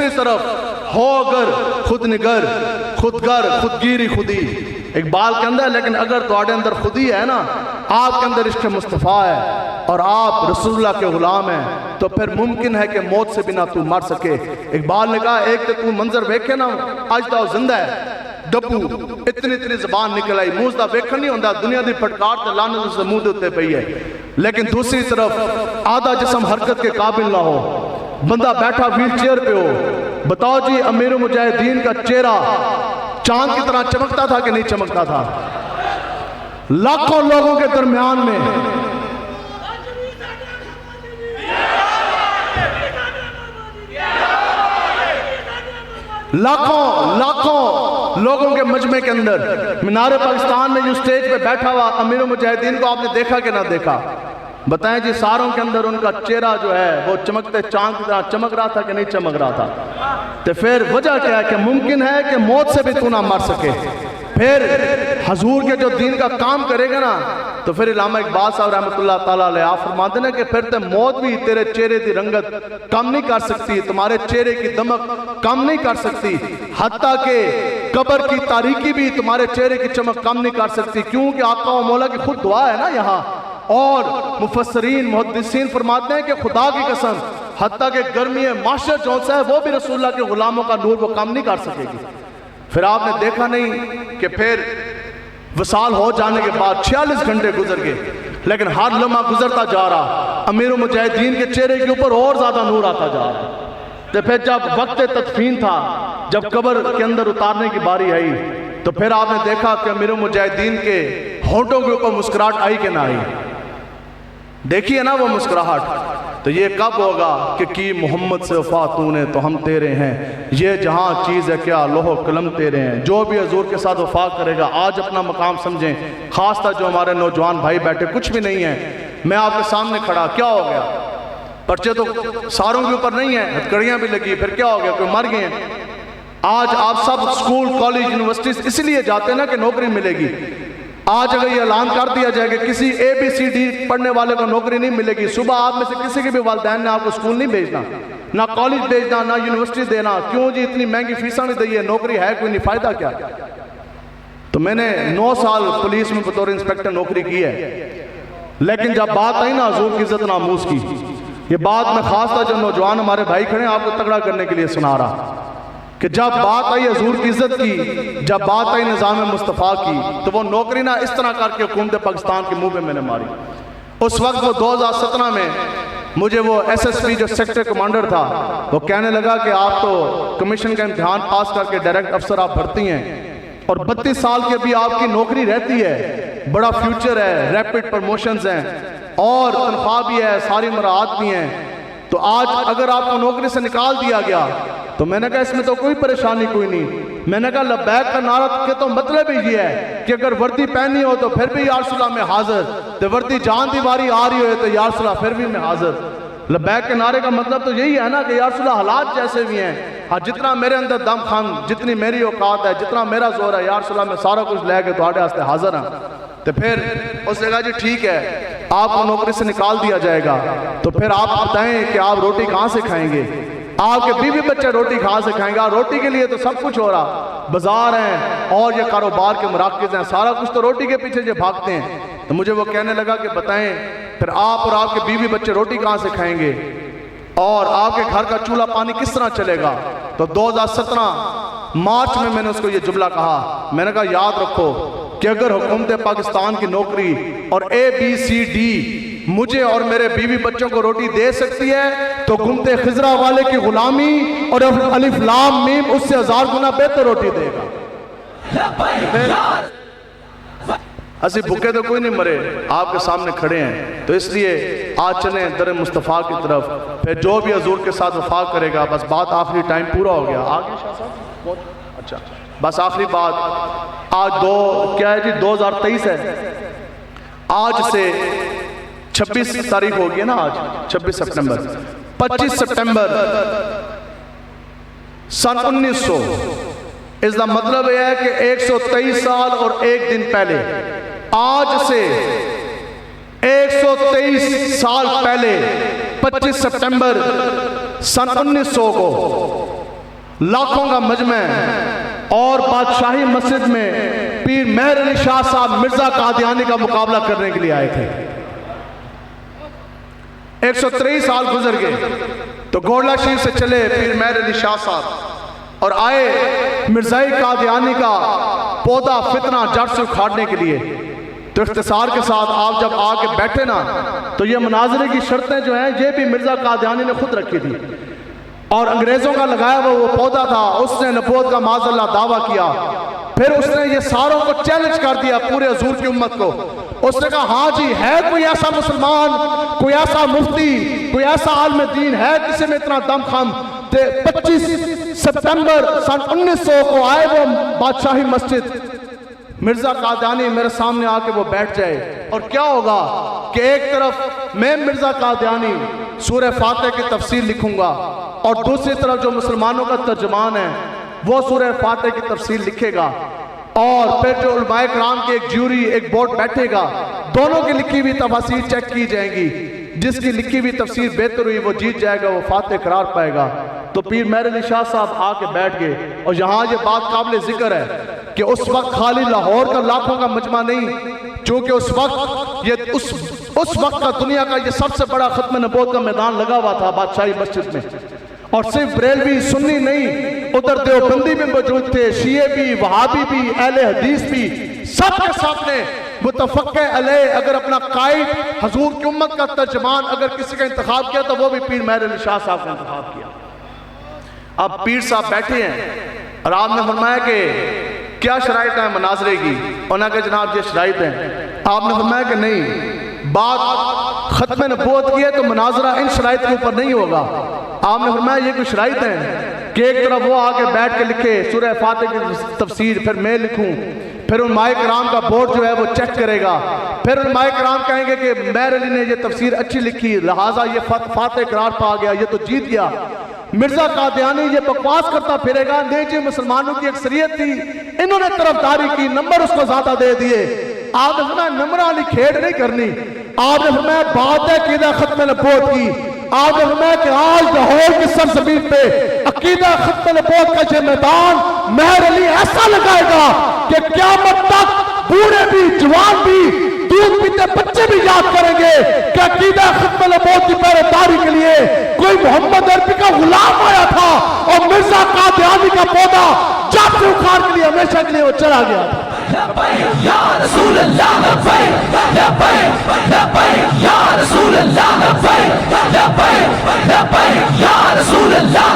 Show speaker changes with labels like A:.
A: दूसरी तरफ हो अगर खुद निगर खुदगर खुदगीरी खुदी, इकबाल के अंदर, लेकिन अगर तुम्हारे अंदर खुदी है ना, आपके अंदर इश्क मुस्तफ़ा है और आप रसूलुल्लाह के गुलाम हैं, तो फिर मुमकिन है कि मौत से बिना तू मर सके। इकबाल ने कहा एक तो तू मंजर वेखे ना, आज तो जिंदा है डब्बू, इतनी इतनी जबान निकल आई, मुंह का वेखन नहीं होता, दुनिया की फटकार तो लाने से मुंह के उत्ते पई है, लेकिन दूसरी तरफ आधा जिस्म हरकत के काबिल ना हो, बंदा बैठा व्हील चेयर पे हो। बताओ जी, अमीर मुजाहिदीन का चेहरा चांद की तरह चमकता था कि नहीं चमकता था? लाखों लोगों के दरमियान में लाखों लोगों के मजमे के अंदर मीनार पाकिस्तान में जो स्टेज पे बैठा हुआ अमीर मुजाहिदीन को आपने देखा कि ना देखा? बताएं जी, सारों के अंदर उनका चेहरा जो है वो चमकते चांद की तरह चमक रहा था कि नहीं चमक रहा था? तो फिर वजह क्या है कि मुमकिन है कि मौत से भी तू ना मर सके। फिर हजूर के जो दीन का काम करेगा ना, तो फिर इलामा इकबाल साहब रहमतुल्लाह ताला अलैह आप फरमाते हैं कि फिर तो मौत भी तेरे चेहरे की रंगत कम नहीं कर सकती, तुम्हारे चेहरे की दमक कम नहीं कर सकती, हत्ता के कब्र की तारीकी भी तुम्हारे चेहरे की चमक कम नहीं कर सकती, क्योंकि आका व मौला की खुद दुआ है ना यहाँ। और मुफस्सरीन मुहद्दिसीन फरमाते हैं कि खुदा की कसम, हत्ता के गर्मी माशर जो है वो भी रसूलुल्लाह के गुलामों का नूर वो कम नहीं कर सकेगी। फिर आपने देखा नहीं कि फिर वसाल हो जाने के बाद 46 घंटे गुजर गए, लेकिन हर लम्हा गुजरता जा रहा, अमीर मुजाहिदीन के चेहरे के ऊपर और ज्यादा नूर आता जा रहा। तो फिर जब वक्त तदफीन था, जब कब्र के अंदर उतारने की बारी आई, तो फिर आपने देखा कि अमीर मुजाहिदीन के होंठों के ऊपर मुस्कुराहट आई कि ना आई? देखिए ना वो मुस्कुराहट। तो ये कब होगा कि मोहम्मद से वफा तूने तो हम तेरे हैं, ये जहाँ चीज़ है क्या लोहो कलम तेरे हैं। जो भी हजूर के साथ वफा करेगा आज अपना मकाम समझें, खासता जो हमारे नौजवान भाई बैठे कुछ भी नहीं है, मैं आपके सामने खड़ा, क्या हो गया? पर्चे तो सारों के ऊपर नहीं है, हथकड़ियाँ भी लगी, फिर क्या हो गया? कोई मर गए हैं? आज आप सब स्कूल कॉलेज यूनिवर्सिटीज इसलिए जाते हैं ना कि नौकरी मिलेगी। आज अगर ये ऐलान कर दिया जाए कि किसी ABCD पढ़ने वाले को नौकरी नहीं मिलेगी, सुबह आप में से किसी के भी वालिदैन ने आपको स्कूल नहीं भेजना, ना कॉलेज भेजना, ना यूनिवर्सिटी देना, क्यों जी? इतनी महंगी फीसा नहीं दी है, नौकरी है कोई नहीं, फायदा क्या? तो मैंने 9 साल पुलिस में बतौर इंस्पेक्टर नौकरी की है, लेकिन जब बात आई ना हजूर की इज्जत नामूस की, ये बात मैं खासतौर जो नौजवान हमारे भाई खड़े हैं आपको तगड़ा करने के लिए सुना रहा कि जब बात आई हजूर की इज्जत की, जब बात आई निज़ाम मुस्तफ़ा की, तो वो नौकरी ना इस तरह करके हुकूमत पाकिस्तान के मुंह पे मैंने मारी। उस वक्त वो 2017 में मुझे वो SSP जो सेक्टर कमांडर था वो कहने लगा कि आप तो कमीशन का इम्तिहान पास करके डायरेक्ट अफसर आप भर्ती हैं और 32 साल की भी आपकी नौकरी रहती है, बड़ा फ्यूचर है, रैपिड प्रमोशंस हैं और तनख्वाह भी है, सारी मराहत भी हैं, तो आज अगर आपको नौकरी से निकाल दिया गया, तो मैंने कहा इसमें तो कोई परेशानी कोई नहीं। मैंने कहा लब्बैक का नारा के तो मतलब ही ये है कि अगर वर्दी पहनी हो तो फिर भी या रसूल अल्लाह में हाजिर, तो वर्दी जान दी बारी आ रही हो तो या रसूल अल्लाह फिर भी मैं हाजिर। लब्बैक के नारे का मतलब तो यही है ना कि या रसूल अल्लाह हालात जैसे भी हैं, हाँ जितना मेरे अंदर दम खान, जितनी मेरी औकात है, जितना मेरा जोर है, या रसूल अल्लाह मैं सारा कुछ लेके तुम्हारे वास्ते हाजिर हाँ। तो फिर उसने कहा जी ठीक है, आपको नौकरी से निकाल दिया जाएगा, तो फिर आप बताएं कि आप रोटी कहाँ से खाएंगे? आपके बीवी बच्चे रोटी कहाँ से खाएंगे? रोटी के लिए तो सब कुछ हो रहा, बाजार हैं और ये कारोबार के मराकज़ हैं, सारा कुछ तो रोटी के पीछे जो भागते हैं। तो मुझे वो कहने लगा कि बताएं फिर आप और आपके बीवी बच्चे रोटी कहाँ से खाएंगे और आपके घर का चूल्हा पानी किस तरह चलेगा? तो 2017 मार्च में मैंने उसको ये जुमला कहा, मैंने कहा याद रखो कि अगर हुकूमत पाकिस्तान की नौकरी और ABCD मुझे और मेरे बीवी बच्चों को रोटी दे सकती है, तो गुमते खिजरा वाले की गुलामी और अलिफ लाम मीम उससे 1000 गुना बेहतर रोटी देगा। असी भूखे तो कोई नहीं मरे, आपके सामने खड़े हैं, तो इसलिए आज चलें दर मुस्तफ़ा की तरफ। फिर जो भी हजूर के साथ वफा करेगा, बस बात आखिरी टाइम पूरा हो गया, आगे शाह साहब अच्छा बस आखिरी बात, आज क्या है जी 2023 है, आज से 26 तारीख हो गई है ना, आज 26 सितंबर, 25 सितंबर सन 1900, इसका मतलब यह है कि 123 साल और एक दिन पहले, आज से 123 साल पहले 25 सितंबर सन 1900 को लाखों का मजमा और बादशाही मस्जिद में पीर मेहर अली शाह साहब मिर्जा कादियानी का मुकाबला करने के लिए आए थे। 123 साल गुजर गए तो गोडला शरीफ से चले पीर मेहर अली शाह साहब और आए मिर्जाई कादियानी का पौधा फितना जड़ से उखाड़ने के लिए। तो इख्तिसार के साथ आप जब आके बैठे ना तो ये मुनाजरे की शर्तें जो हैं ये भी मिर्जा कादियानी ने खुद रखी थी और अंग्रेजों का लगाया हुआ वो पौधा था। उसने नबूवत का माज़अल्लाह दावा किया, फिर उसने ये सारों को चैलेंज कर दिया, पूरे हजूर की उम्मत को। उसने कहा हाँ जी, है कोई ऐसा मुसलमान, कोई ऐसा मुफ्ती, कोई ऐसा आलिम दीन है किसी में इतना दम खम। 25 सितंबर सन 1900 को आए वो बादशाही मस्जिद, मिर्जा कादियानी मेरे सामने आके वो बैठ जाए और क्या होगा कि एक तरफ मैं मिर्जा कादियानी सूरह फातिहा की तफसीर लिखूंगा और दूसरी तरफ जो मुसलमानों का तर्जुमान है वो सूरह फातिहा की तफसीर लिखेगा और फिर जो उलमाए कराम की एक ज्यूरी, एक बोर्ड बैठेगा, दोनों की लिखी हुई तफसीर चेक की जाएंगी। जिसकी लिखी हुई तफसीर बेहतर हुई वो जीत जाएगा, वो फातिहा करार पाएगा। तो पीर मेहर अली शाह साहब आके बैठ गए और यहाँ ये बात काबिल जिक्र है कि उस वक्त खाली लाहौर का लाखों का मजमा नहीं, चूंकि उस वक्त ये उस वक्त का दुनिया का ये सबसे बड़ा खत्म नबूवत का मैदान लगा हुआ था बादशाही मस्जिद में। और सिर्फ बरेलवी सुन्नी नहीं, उधर देवबंदी भी मौजूद थे, शिये भी, वहाबी भी, अहले हदीस भी, सबके सामने मुतफक्के अलैह अगर अपना कायद हजूर की उम्मत का तर्जमान अगर किसी का इंतखाब किया तो वो भी पीर मेहर अली शाह साहब का इंतखाब किया। अब पीर साहब बैठे हैं और आपने फरमाया कि क्या शराइत है मनाजरे की, उन्होंने कहा जनाब ये शराइत हैं। आपने फरमाया कि नहीं, बात खत्म नबूवत की है तो मनाजरा इन शराइत के ऊपर नहीं होगा। आपने फरमाया ये कोई शराइत है कि एक तरफ वो आके बैठ के लिखे सूरह फातिहा की तफसीर, फिर मैं लिखूं, फिर उलमाए कराम का बोर्ड जो है वो चेक करेगा, फिर उलमाए कराम कहेंगे कि मेहर अली ने ये तफसीर अच्छी लिखी, लिहाजा ये फातिहा करार पा गया, ये तो जीत गया। मिर्जा कादियानी ये बकवास करता फिरेगा, नहीं जी मुसलमानों की अक्सरियत थी, इन्होंने तरफदारी की, नंबर उसको ज्यादा दे दिए। आपने फरमाया नंबर वाली खेड नहीं करनी, आपने फरमाया बात है कीदा खत्म नबूवत की। आपने फरमाया कि आज लाहौर की सरजमीन पे अकीदा खत्म नबूवत का ये मैदान मेहर अली ऐसा लगाएगा कि क़यामत तक बूढ़े भी, जवान भी, दूध पीते बच्चे भी याद करेंगे कि अकीदा खत्म नबूवत की पहरेदारी के लिए कोई मोहम्मद अरबी का गुलाम आया था और मिर्जा कादियानी का पौधा जड़ से उखाड़ के लिए हमेशा के लिए वो चला गया था। या रसूल अल्लाह, या रसूल अल्लाह, या रसूल अल्लाह।